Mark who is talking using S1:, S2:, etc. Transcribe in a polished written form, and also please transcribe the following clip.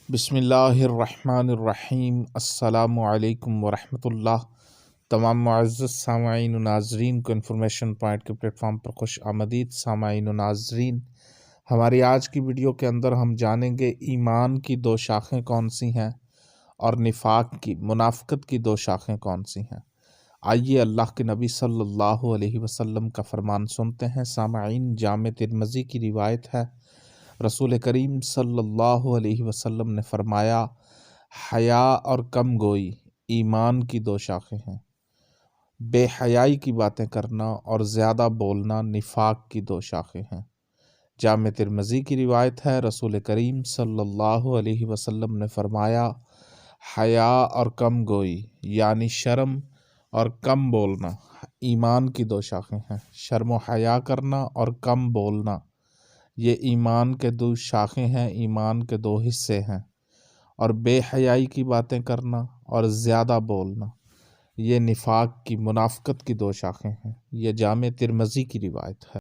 S1: بسم اللہ الرحمن الرحیم۔ السلام علیکم ورحمۃ اللہ۔ تمام معزز سامعین و ناظرین کو انفارمیشن پوائنٹ کے پلیٹ فارم پر خوش آمدید۔ سامعین و ناظرین، ہماری آج کی ویڈیو کے اندر ہم جانیں گے ایمان کی دو شاخیں کون سی ہیں اور نفاق کی منافقت کی دو شاخیں کون سی ہیں۔ آئیے اللہ کے نبی صلی اللہ علیہ وسلم کا فرمان سنتے ہیں۔ سامعین، جامع ترمذی کی روایت ہے، رسول کریم صلی اللہ علیہ وسلم نے فرمایا، حیا اور کم گوئی ایمان کی دو شاخیں ہیں۔ بے حیائی کی باتیں کرنا اور زیادہ بولنا نفاق کی دو شاخیں ہیں۔ جامع ترمذی کی روایت ہے، رسول کریم صلی اللہ علیہ وسلم نے فرمایا، حیا اور کم گوئی یعنی شرم اور کم بولنا ایمان کی دو شاخیں ہیں۔ شرم و حیا کرنا اور کم بولنا یہ ایمان کے دو شاخیں ہیں، ایمان کے دو حصے ہیں، اور بے حیائی کی باتیں کرنا اور زیادہ بولنا یہ نفاق کی منافقت کی دو شاخیں ہیں۔ یہ جامع ترمذی کی روایت ہے۔